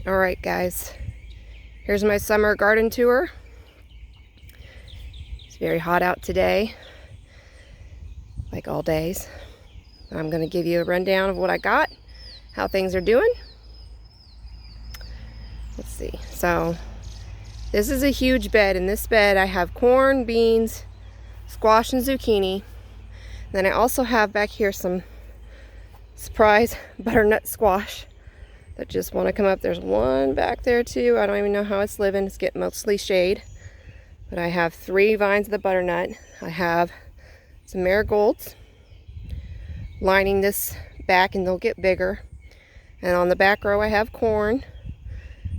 Alright guys, here's my summer garden tour. It's very hot out today, like all days. I'm going to give you a rundown of what I got, how things are doing. Let's see, so this is a huge bed. In this bed I have corn, beans, squash, and zucchini. Then I also have back here some surprise butternut squash that just want to come up. There's one back there too. I don't even know how it's living. It's getting mostly shade. But I have 3 vines of the butternut. I have some marigolds lining this back, and they'll get bigger. And on the back row I have corn.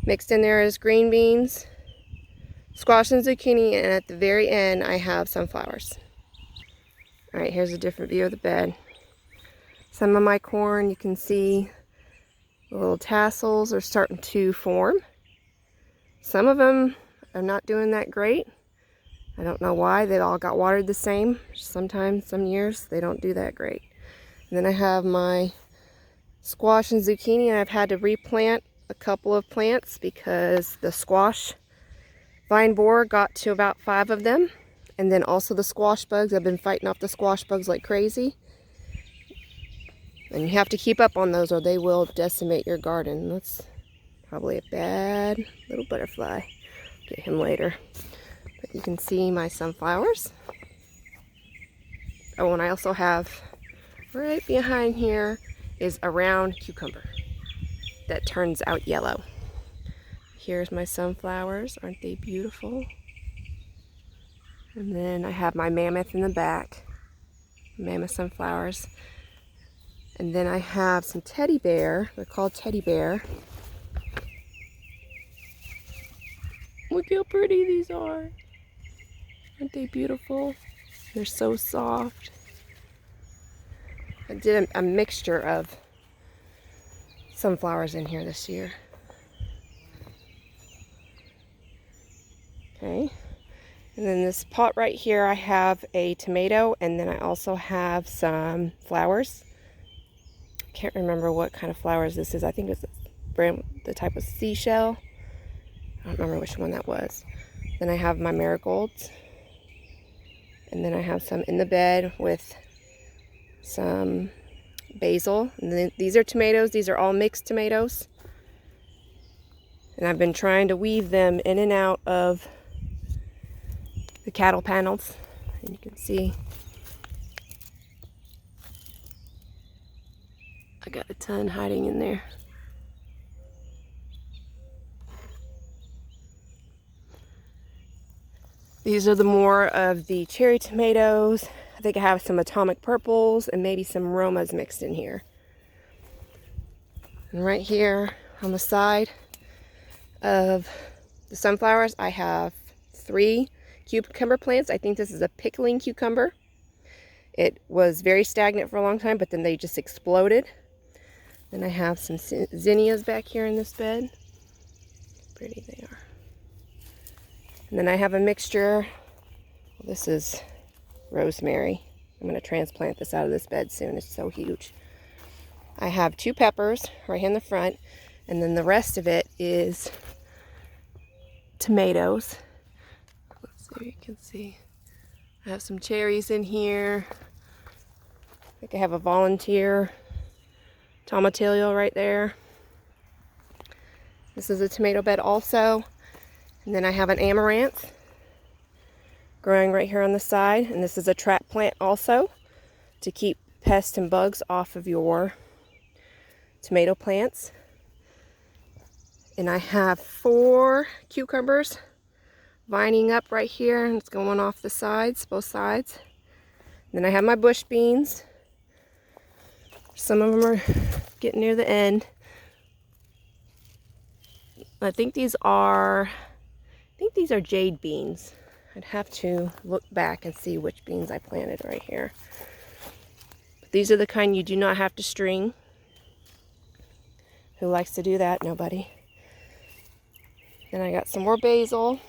Mixed in there is green beans, squash, and zucchini, and at the very end I have sunflowers. Alright, here's a different view of the bed. Some of my corn, you can see the little tassels are starting to form. Some of them are not doing that great. I don't know why. They all got watered the same. Sometimes, some years, they don't do that great. And then I have my squash and zucchini, and I've had to replant a couple of plants because the squash vine borer got to about 5 of them. And then also the squash bugs. I've been fighting off the squash bugs like crazy. And you have to keep up on those or they will decimate your garden. That's probably a bad little butterfly. Get him later. But you can see my sunflowers. Oh, and I also have, right behind here is a round cucumber that turns out yellow. Here's my sunflowers. Aren't they beautiful? And then I have my mammoth in the back. Mammoth sunflowers. And then I have some teddy bear. They're called teddy bear. Look how pretty these are. Aren't they beautiful? They're so soft. I did a mixture of sunflowers in here this year. Okay. And then this pot right here, I have a tomato, and then I also have some flowers. Can't remember what kind of flowers this is. I think it's the type of seashell. I don't remember which one that was. Then I have my marigolds. And then I have some in the bed with some basil. And then these are tomatoes. These are all mixed tomatoes. And I've been trying to weave them in and out of the cattle panels. And you can see I got a ton hiding in there. These are the more of the cherry tomatoes. I think I have some atomic purples and maybe some Romas mixed in here. And right here on the side of the sunflowers, I have 3 cucumber plants. I think this is a pickling cucumber. It was very stagnant for a long time, but then they just exploded. Then I have some zinnias back here in this bed. Pretty they are. And then I have a mixture. Well, this is rosemary. I'm going to transplant this out of this bed soon. It's so huge. I have 2 peppers right here in the front. And then the rest of it is tomatoes. Let's see if you can see. I have some cherries in here. I think I have a volunteer tomatillo right there. This is a tomato bed also. And then I have an amaranth growing right here on the side. And this is a trap plant also to keep pests and bugs off of your tomato plants. And I have 4 cucumbers vining up right here, and it's going off the sides, both sides. And then I have my bush beans. Some of them are getting near the end. I think these are Jade Beans. I'd have to look back and see which beans I planted right here. But these are the kind you do not have to string. Who likes to do that? Nobody. Then I got some more basil.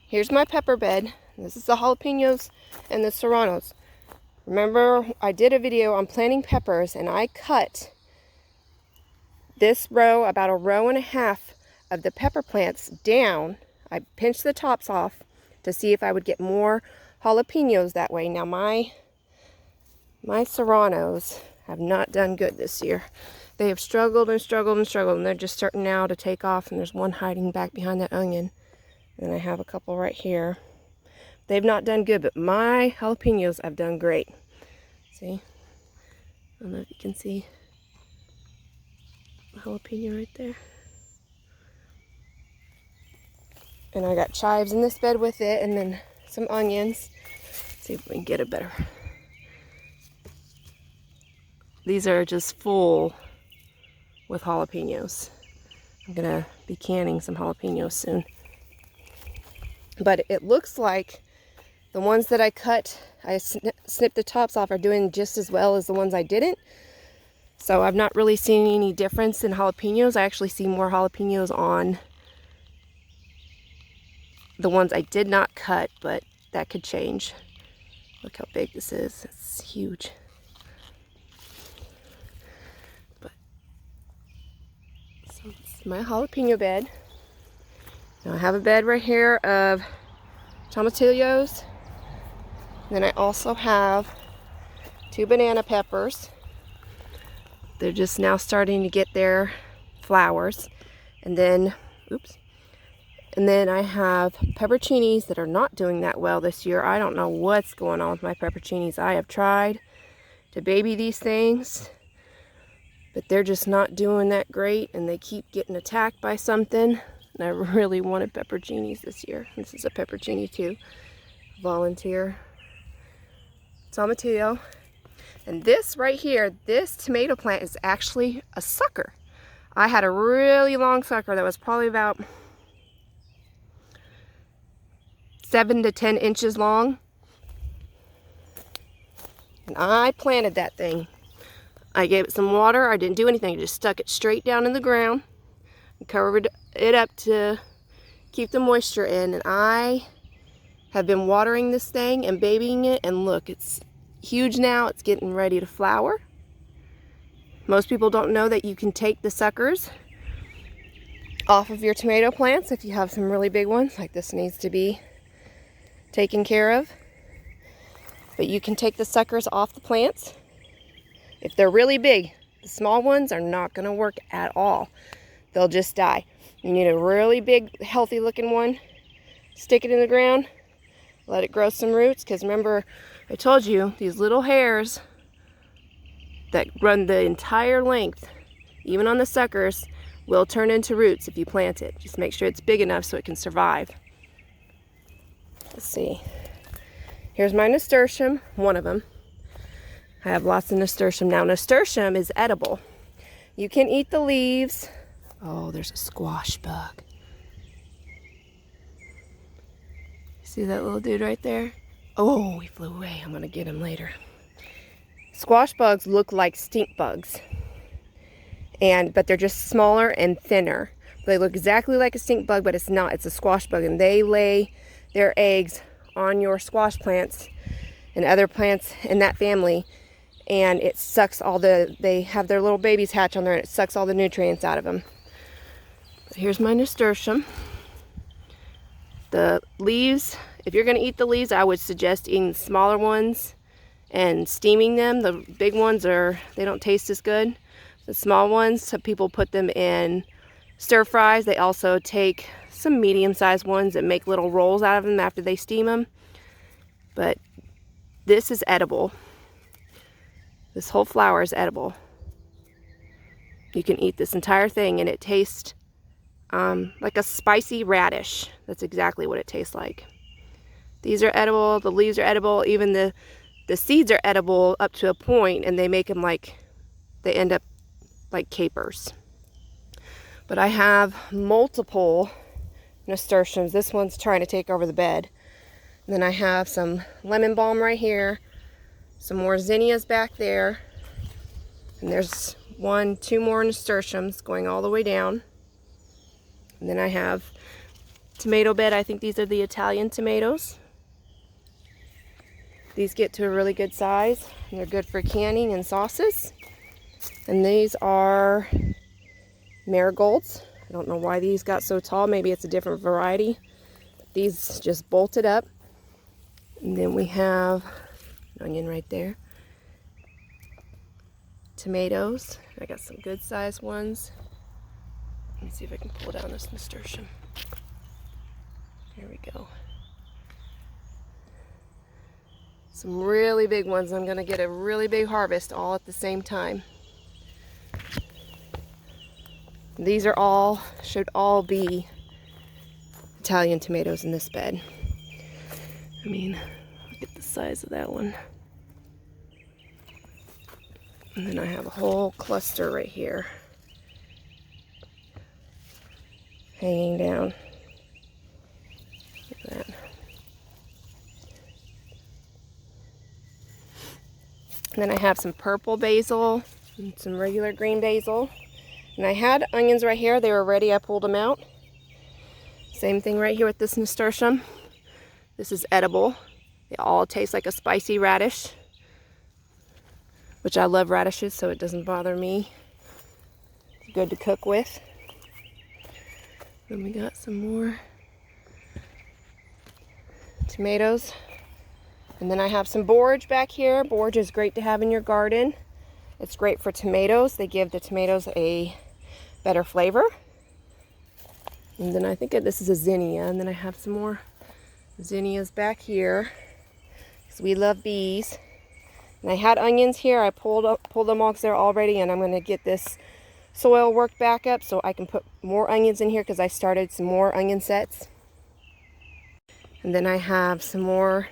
Here's my pepper bed. This is the jalapenos and the serranos. Remember, I did a video on planting peppers, and I cut this row, about a row and a half of the pepper plants down, I pinched the tops off to see if I would get more jalapenos that way. Now my serranos have not done good this year. They have struggled and struggled and struggled, and they're just starting now to take off, and there's one hiding back behind that onion. And I have a couple right here. They've not done good, but my jalapenos have done great. See? I don't know if you can see a jalapeno right there. And I got chives in this bed with it, and then some onions. Let's see if we can get a better. These are just full with jalapenos. I'm gonna be canning some jalapenos soon. But it looks like the ones that I cut, I snipped the tops off, are doing just as well as the ones I didn't. So I've not really seen any difference in jalapenos. I actually see more jalapenos on the ones I did not cut, but that could change. Look how big this is. It's huge. But so it's my jalapeno bed. Now I have a bed right here of tomatillos. Then I also have 2 banana peppers. They're just now starting to get their flowers. And then, and then I have pepperoncinis that are not doing that well this year. I don't know what's going on with my pepperoncinis. I have tried to baby these things, but they're just not doing that great, and they keep getting attacked by something. And I really wanted pepperoncinis this year. This is a pepperoncini too. Volunteer. Tomatillo. And this right here, this tomato plant is actually a sucker. I had a really long sucker that was probably about 7 to 10 inches long. And I planted that thing. I gave it some water. I didn't do anything. I just stuck it straight down in the ground and covered it up to keep the moisture in. And I have been watering this thing and babying it, and look, it's huge now. It's getting ready to flower. Most people don't know that you can take the suckers off of your tomato plants if you have some really big ones, like this needs to be taken care of. But you can take the suckers off the plants if they're really big. The small ones are not going to work at all. They'll just die. You need a really big, healthy looking one. Stick it in the ground. Let it grow some roots, because remember, I told you, these little hairs that run the entire length, even on the suckers, will turn into roots if you plant it. Just make sure it's big enough so it can survive. Let's see. Here's my nasturtium, one of them. I have lots of nasturtium. Now, nasturtium is edible. You can eat the leaves. Oh, there's a squash bug. See that little dude right there? Oh, he flew away. I'm gonna get him later. Squash bugs look like stink bugs, but they're just smaller and thinner. They look exactly like a stink bug, but it's not. It's a squash bug, and they lay their eggs on your squash plants and other plants in that family, and it sucks they have their little babies hatch on there, and it sucks all the nutrients out of them. But here's my nasturtium. The leaves, if you're going to eat the leaves, I would suggest eating the smaller ones and steaming them. The big ones they don't taste as good. The small ones, some people put them in stir fries. They also take some medium-sized ones and make little rolls out of them after they steam them. But this is edible. This whole flower is edible. You can eat this entire thing, and it tastes like a spicy radish. That's exactly what it tastes like. These are edible. The leaves are edible. Even the seeds are edible up to a point, and they make them they end up like capers. But I have multiple nasturtiums. This one's trying to take over the bed. And then I have some lemon balm right here, some more zinnias back there, and there's 2 more nasturtiums going all the way down. And then I have tomato bed. I think these are the Italian tomatoes. These get to a really good size, and they're good for canning and sauces. And these are Marigolds. I don't know why these got so tall. Maybe it's a different variety. These just bolted up. And then we have an onion right there. Tomatoes. I got some good sized ones. Let me see if I can pull down this nasturtium. There we go. Some really big ones. I'm going to get a really big harvest all at the same time. These are all, should all be Italian tomatoes in this bed. I mean, look at the size of that one. And then I have a whole cluster right here hanging down. Look at that. And then I have some purple basil and some regular green basil. And I had onions right here. They were ready. I pulled them out. Same thing right here with this nasturtium. This is edible. They all taste like a spicy radish, which I love radishes, so it doesn't bother me. It's good to cook with. Then we got some more tomatoes. And then I have some borage back here. Borage is great to have in your garden. It's great for tomatoes. They give the tomatoes a better flavor. And then I think this is a zinnia. And then I have some more zinnias back here, because we love bees. And I had onions here. I pulled them all because they're all ready, and I'm going to get this soil worked back up so I can put more onions in here, because I started some more onion sets. And then I have some more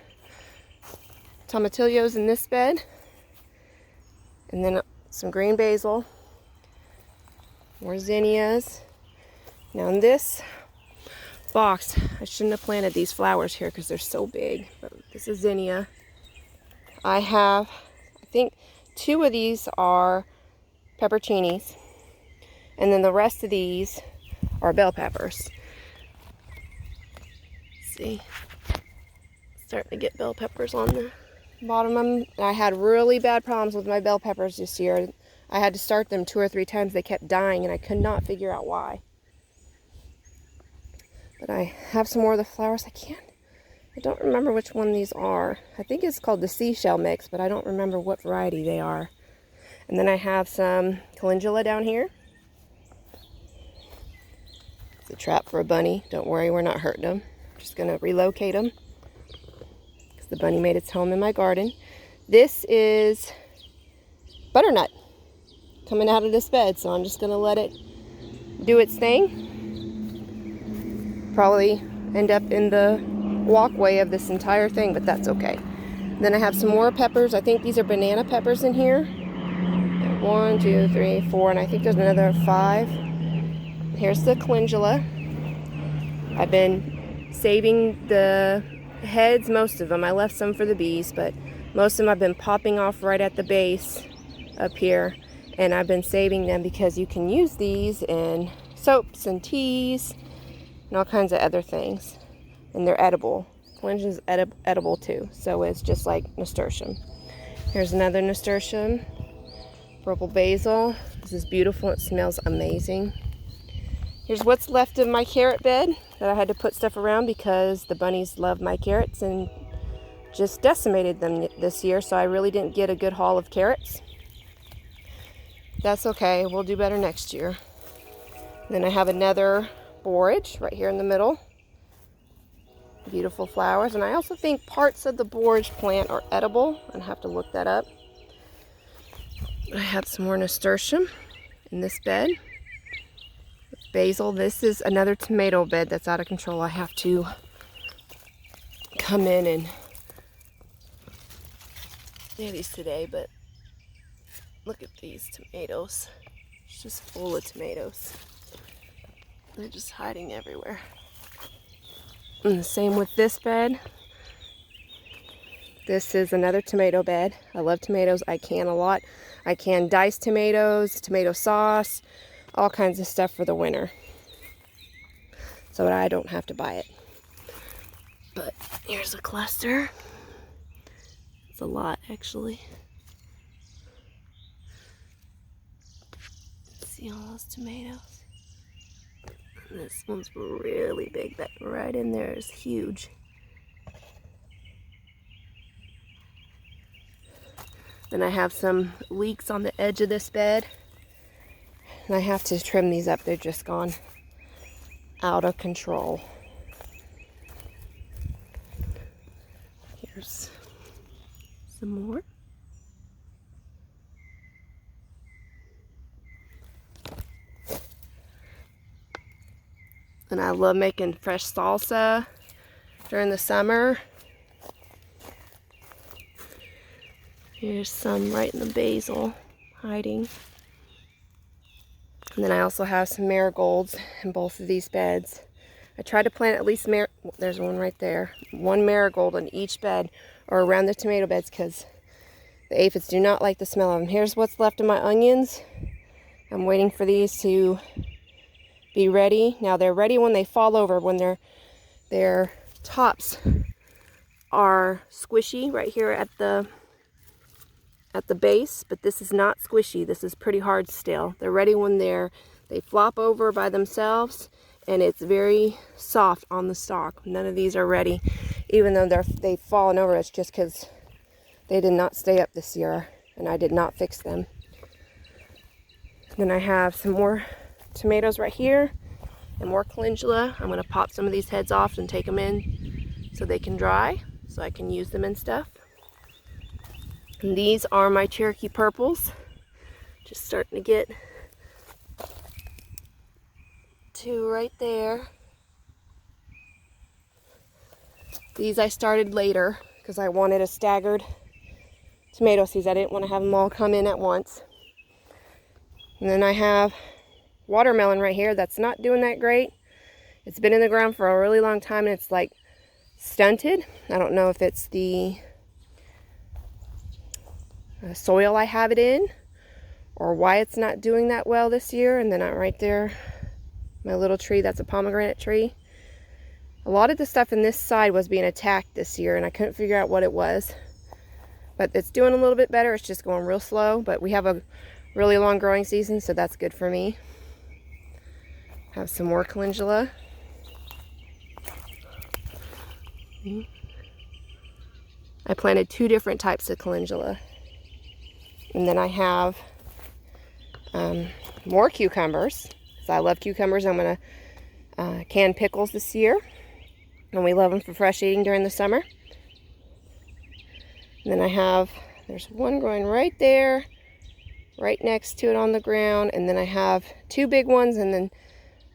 tomatillos in this bed. And then some green basil. More zinnias. Now in this box, I shouldn't have planted these flowers here because they're so big. But this is zinnia. I have, I think 2 of these are pepperoncinis. And then the rest of these are bell peppers. Let's see. Starting to get bell peppers on the bottom of them. I had really bad problems with my bell peppers this year. I had to start them 2 or 3 times. They kept dying and I could not figure out why. But I have some more of the flowers. I don't remember which one these are. I think it's called the seashell mix, but I don't remember what variety they are. And then I have some calendula down here. It's a trap for a bunny. Don't worry, we're not hurting them. I'm just going to relocate them, because the bunny made its home in my garden. This is butternut coming out of this bed, so I'm just going to let it do its thing. Probably end up in the walkway of this entire thing, but that's okay. Then I have some more peppers. I think these are banana peppers in here. 1, 2, 3, 4, and I think there's another 5. Here's the calendula. I've been saving the heads, most of them. I left some for the bees, but most of them I've been popping off right at the base up here, and I've been saving them because you can use these in soaps and teas and all kinds of other things, and they're edible. Calendula is edible too, so it's just like nasturtium. Here's another nasturtium, purple basil. This is beautiful. It smells amazing. Here's what's left of my carrot bed that I had to put stuff around because the bunnies love my carrots and just decimated them this year, so I really didn't get a good haul of carrots. That's okay. We'll do better next year. And then I have another borage right here in the middle. Beautiful flowers. And I also think parts of the borage plant are edible. I'll have to look that up. I have some more nasturtium in this bed. Basil. This is another tomato bed that's out of control. I have to come in and do these today, but look at these tomatoes. It's just full of tomatoes. They're just hiding everywhere. And the same with this bed. This is another tomato bed. I love tomatoes. I can a lot. I can diced tomatoes, tomato sauce, all kinds of stuff for the winter, so that I don't have to buy it. But here's a cluster. It's a lot, actually. See all those tomatoes? This one's really big. That right in there is huge. Then I have some leeks on the edge of this bed. And I have to trim these up. They've just gone out of control. Here's some more. And I love making fresh salsa during the summer. Here's some right in the basil hiding. And then I also have some marigolds in both of these beds. I try to plant at least, there's one right there, one marigold in each bed or around the tomato beds because the aphids do not like the smell of them. Here's what's left of my onions. I'm waiting for these to be ready. Now they're ready when they fall over, when their tops are squishy right here at the base, but this is not squishy. This is pretty hard still. They're ready when they flop over by themselves, and it's very soft on the stalk. None of these are ready, even though they've fallen over. It's just because they did not stay up this year, and I did not fix them. Then I have some more tomatoes right here, and more calendula. I'm going to pop some of these heads off and take them in so they can dry, so I can use them and stuff. And these are my Cherokee purples. Just starting to get two right there. These I started later because I wanted a staggered tomato seeds. I didn't want to have them all come in at once. And then I have watermelon right here that's not doing that great. It's been in the ground for a really long time and it's like stunted. I don't know if it's the soil I have it in or why it's not doing that well this year. And then right there, my little tree, that's a pomegranate tree. A lot of the stuff in this side was being attacked this year and I couldn't figure out what it was. But it's doing a little bit better. It's just going real slow, but we have a really long growing season, so that's good for me. Have some more calendula. I planted 2 different types of calendula. And then I have more cucumbers. So I love cucumbers. I'm going to can pickles this year. And we love them for fresh eating during the summer. And then I have, there's one growing right there, right next to it on the ground. And then I have 2 big ones. And then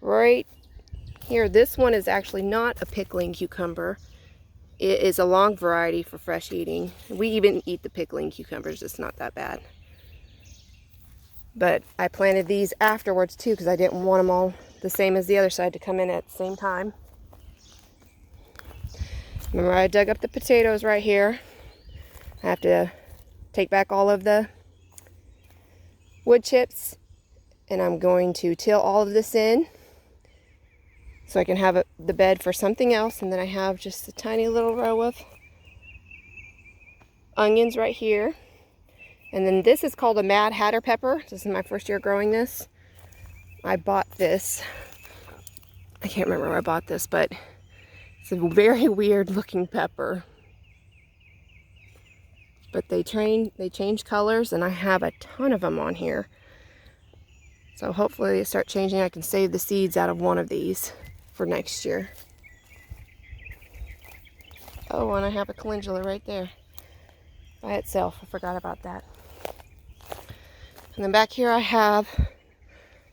right here, this one is actually not a pickling cucumber. It is a long variety for fresh eating. We even eat the pickling cucumbers. It's not that bad. But I planted these afterwards too because I didn't want them all the same as the other side to come in at the same time. Remember, I dug up the potatoes right here. I have to take back all of the wood chips and I'm going to till all of this in so I can have the bed for something else. And then I have just a tiny little row of onions right here. And then this is called a Mad Hatter pepper. This is my first year growing this. I bought this. I can't remember where I bought this, but it's a very weird looking pepper. But they change colors and I have a ton of them on here. So hopefully they start changing. I can save the seeds out of one of these for next year. Oh, and I have a calendula right there by itself. I forgot about that. And then back here I have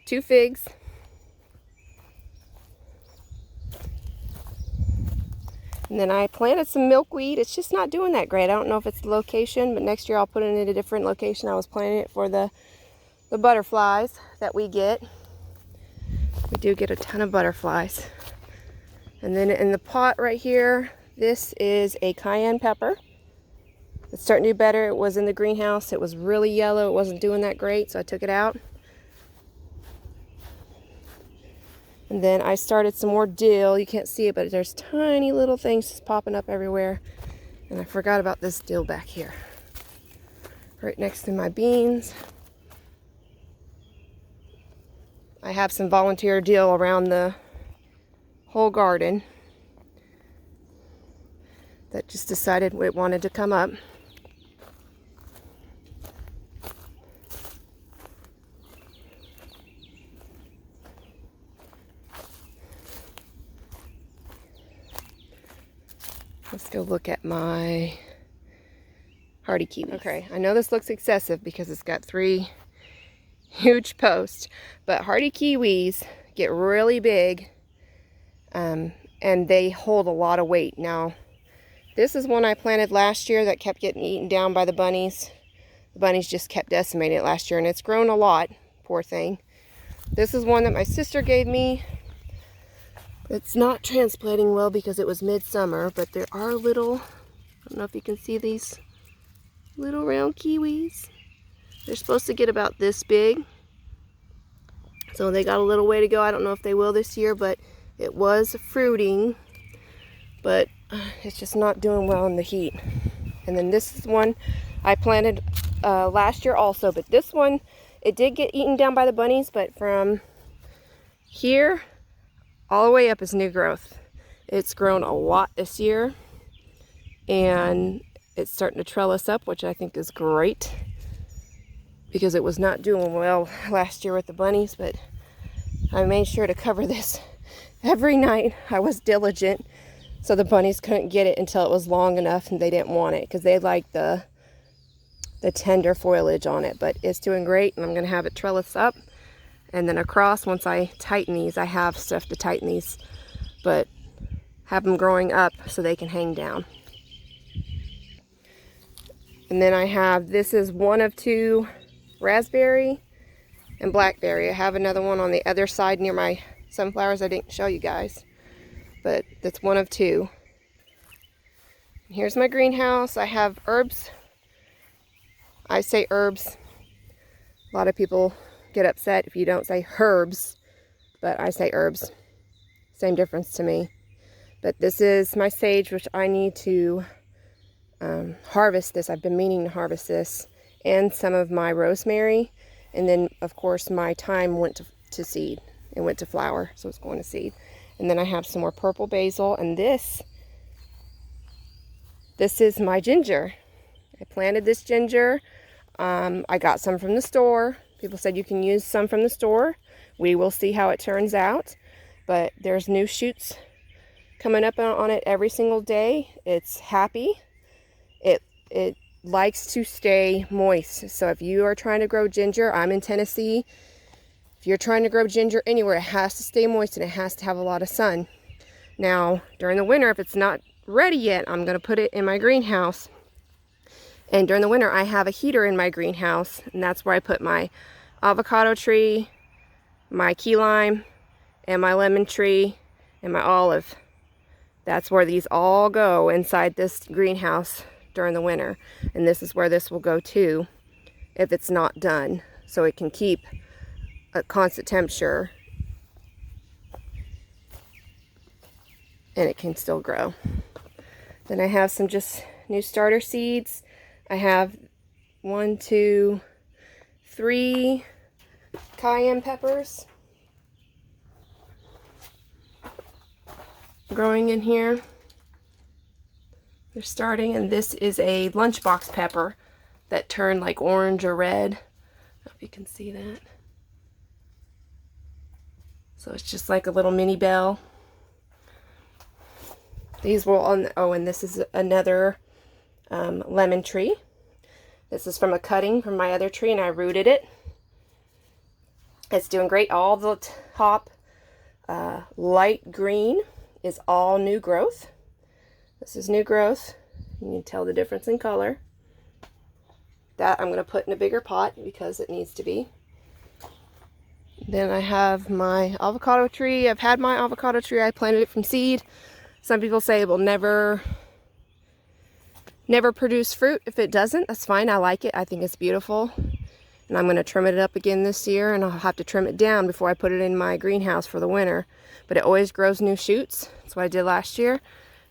2 figs. And then I planted some milkweed. It's just not doing that great. I don't know if it's the location, but next year I'll put it in a different location. I was planting it for the butterflies that we get. We do get a ton of butterflies. And then in the pot right here, this is a cayenne pepper. It's starting to do better. It was in the greenhouse. It was really yellow. It wasn't doing that great, so I took it out. And then I started some more dill. You can't see it, but there's tiny little things just popping up everywhere. And I forgot about this dill back here. Right next to my beans. I have some volunteer dill around the whole garden that just decided it wanted to come up. Let's go look at my Hearty Kiwis. Okay, I know this looks excessive because it's got 3 huge posts, but Hearty Kiwis get really big and they hold a lot of weight. Now, this is one I planted last year that kept getting eaten down by the bunnies. The bunnies just kept decimating it last year, and it's grown a lot, poor thing. This is one that my sister gave me. It's not transplanting well because it was midsummer, but there are little, I don't know if you can see these little round kiwis. They're supposed to get about this big. So they got a little way to go. I don't know if they will this year, but it was fruiting. But it's just not doing well in the heat. And then this is one I planted last year also, but this one, it did get eaten down by the bunnies, but from here all the way up is new growth. It's grown a lot this year, and it's starting to trellis up, which I think is great because it was not doing well last year with the bunnies. But I made sure to cover this every night. I was diligent so the bunnies couldn't get it until it was long enough and they didn't want it because they like the tender foliage on it. But it's doing great, and I'm going to have it trellis up. And then across, once I tighten these, I have stuff to tighten these, but have them growing up so they can hang down. And then I have, this is one of 2 raspberry and blackberry. I have another one on the other side near my sunflowers I didn't show you guys, but that's one of 2. Here's my greenhouse. I have herbs. I say herbs. A lot of people get upset if you don't say herbs, but I say herbs. Same difference to me. But this is my sage, which I need to harvest this. I've been meaning to harvest this, and some of my rosemary, and then of course my thyme went to seed. It went to flower, so it's going to seed. And then I have some more purple basil, and this is my ginger. I planted this ginger. I got some from the store. People said you can use some from the store. We will see how it turns out. But there's new shoots coming up on it every single day. It's happy. It likes to stay moist. So if you are trying to grow ginger, I'm in Tennessee. If you're trying to grow ginger anywhere, it has to stay moist and it has to have a lot of sun. Now, during the winter, if it's not ready yet, I'm going to put it in my greenhouse. And during the winter, I have a heater in my greenhouse, and that's where I put my avocado tree, my key lime, and my lemon tree, and my olive. That's where these all go inside this greenhouse during the winter. And this is where this will go too if it's not done, so it can keep a constant temperature and it can still grow. Then I have some just new starter seeds. I have 1, 2, 3 Cayenne Peppers growing in here. They're starting, and this is a lunchbox pepper that turned like orange or red. I don't know if you can see that. So it's just like a little mini bell. These will on, oh, and this is another lemon tree. This is from a cutting from my other tree, and I rooted it. It's doing great. All the top light green is all new growth. This is new growth. You can tell the difference in color. That I'm going to put in a bigger pot because it needs to be. Then I have my avocado tree. I've had my avocado tree. I planted it from seed. Some people say it will never produce fruit. If it doesn't, that's fine. I like it. I think it's beautiful. And I'm going to trim it up again this year, and I'll have to trim it down before I put it in my greenhouse for the winter. But it always grows new shoots. That's what I did last year.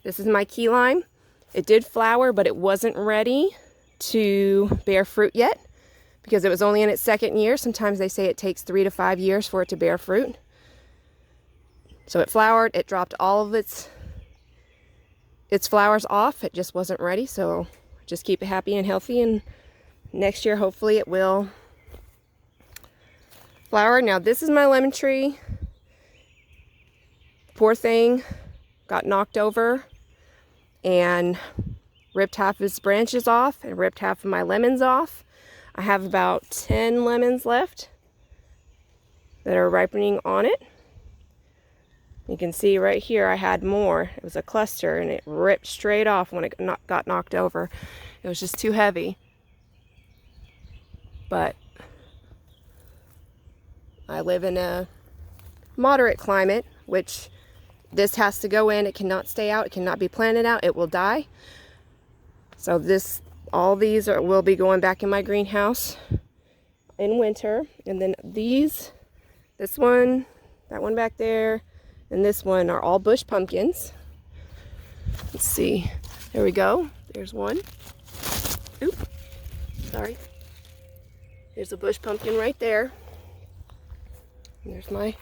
This is my key lime. It did flower, but it wasn't ready to bear fruit yet because it was only in its second year. Sometimes they say it takes 3 to 5 years for it to bear fruit. So it flowered, it dropped all of its flowers off. It just wasn't ready, so just keep it happy and healthy, and next year hopefully it will flower. Now this is my lemon tree. Poor thing got knocked over and ripped half of its branches off and ripped half of my lemons off. I have about 10 lemons left that are ripening on it. You can see right here I had more. It was a cluster and it ripped straight off when it got knocked over. It was just too heavy. But I live in a moderate climate, which this has to go in. It cannot stay out. It cannot be planted out. It will die. So all these will be going back in my greenhouse in winter. And then this one, that one back there, and this one are all bush pumpkins. Let's see. There we go. There's one. Oop. Sorry. There's a bush pumpkin right there. And there's my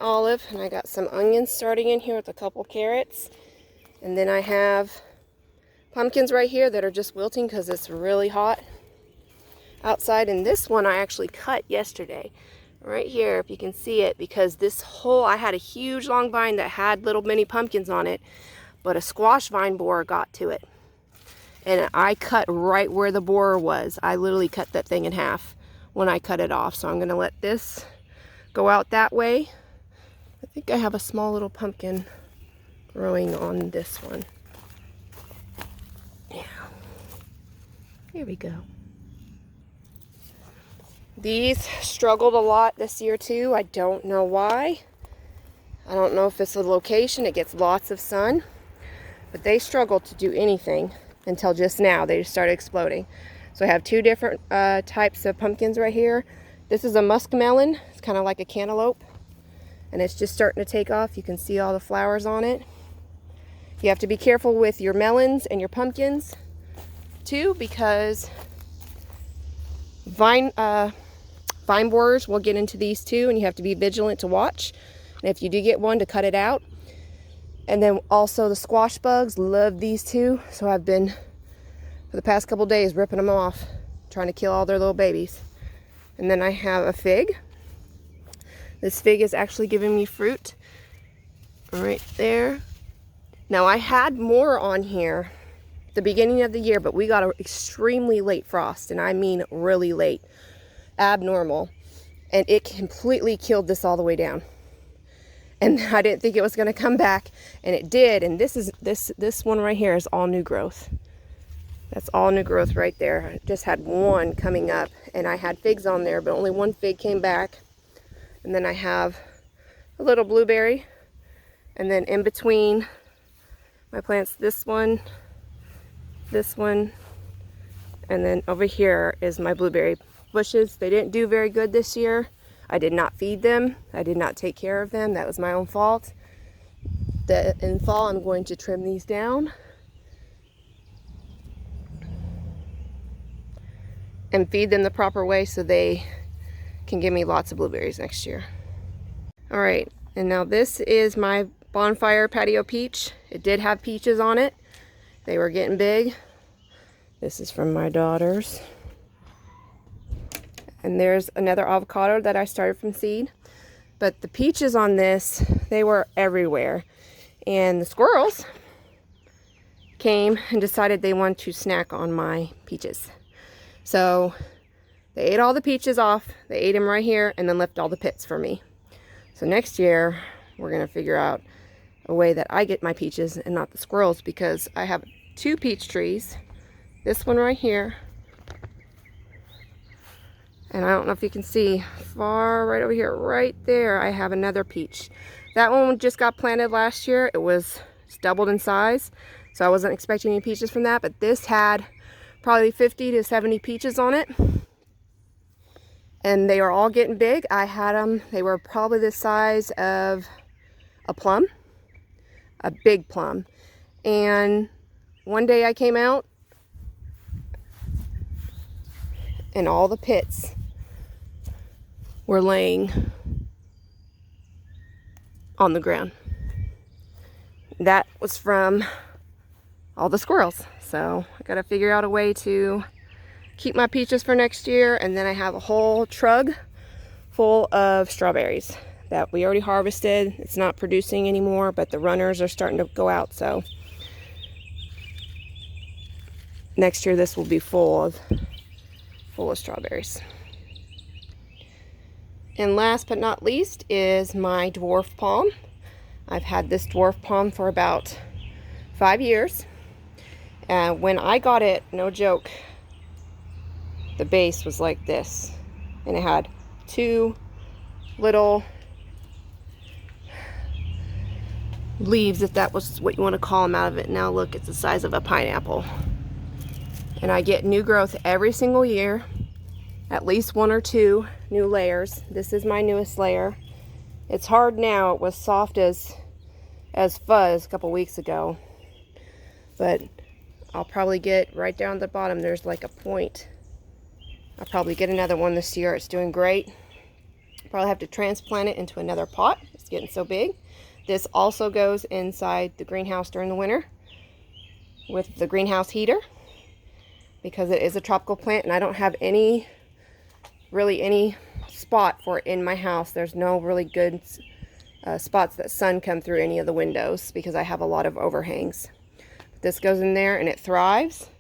olive, and I got some onions starting in here with a couple carrots. And then I have pumpkins right here that are just wilting because it's really hot outside. And this one I actually cut yesterday. Right here, if you can see it, because I had a huge long vine that had little mini pumpkins on it, but a squash vine borer got to it. And I cut right where the borer was. I literally cut that thing in half when I cut it off. So I'm going to let this go out that way. I think I have a small little pumpkin growing on this one. Yeah. Here we go. These struggled a lot this year too. I don't know why. I don't know if it's the location. It gets lots of sun. But they struggled to do anything until just now. They just started exploding. So I have two different types of pumpkins right here. This is a Musk Melon. It's kind of like a cantaloupe. And it's just starting to take off. You can see all the flowers on it. You have to be careful with your melons and your pumpkins too, because vine borers will get into these too, and you have to be vigilant to watch. And if you do get one, to cut it out. And then also the squash bugs love these too. So I've been, for the past couple days, ripping them off, trying to kill all their little babies. And then I have a fig. This fig is actually giving me fruit right there. Now I had more on here at the beginning of the year, but we got an extremely late frost, and I mean really late, abnormal, and it completely killed this all the way down. And I didn't think it was going to come back, and it did. And this one right here is all new growth. That's all new growth right there. I just had one coming up, and I had figs on there, but only one fig came back. And then I have a little blueberry, and then in between my plants, this one, and then over here is my blueberry bushes. They didn't do very good this year. I did not feed them. I did not take care of them. That was my own fault. In fall, I'm going to trim these down and feed them the proper way so they can give me lots of blueberries next year. All right, and now this is my Bonfire Patio peach. It did have peaches on it. They were getting big. This is from my daughters. And there's another avocado that I started from seed. But the peaches on this, they were everywhere. And the squirrels came and decided they wanted to snack on my peaches. So they ate all the peaches off. They ate them right here and then left all the pits for me. So next year, we're going to figure out a way that I get my peaches and not the squirrels, because I have 2 peach trees. This one right here. And I don't know if you can see, far right over here, right there, I have another peach. That one just got planted last year. It's doubled in size, so I wasn't expecting any peaches from that. But this had probably 50 to 70 peaches on it. And they are all getting big. I had them, they were probably the size of a plum, a big plum. And one day I came out, and all the pits were laying on the ground. That was from all the squirrels. So I gotta figure out a way to keep my peaches for next year. And then I have a whole trug full of strawberries that we already harvested. It's not producing anymore, but the runners are starting to go out. So next year this will be full of strawberries. And last but not least is my Dwarf Palm. I've had this Dwarf Palm for about 5 years. And when I got it, no joke, the base was like this. And it had 2 little leaves, if that was what you want to call them, out of it. Now look, it's the size of a pineapple. And I get new growth every single year, at least 1 or 2 new layers. This is my newest layer. It's hard now. It was soft as fuzz a couple weeks ago, but I'll probably get right down at the bottom. There's like a point. I'll probably get another one this year. It's doing great. Probably have to transplant it into another pot. It's getting so big. This also goes inside the greenhouse during the winter with the greenhouse heater, because it is a tropical plant and I don't have really any spot for it in my house. There's no really good spots that sun come through any of the windows because I have a lot of overhangs. But this goes in there and it thrives,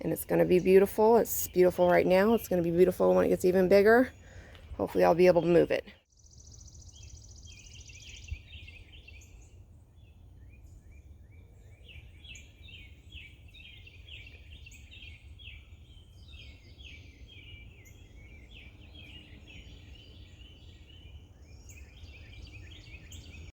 and it's going to be beautiful. It's beautiful right now. It's going to be beautiful when it gets even bigger. Hopefully I'll be able to move it.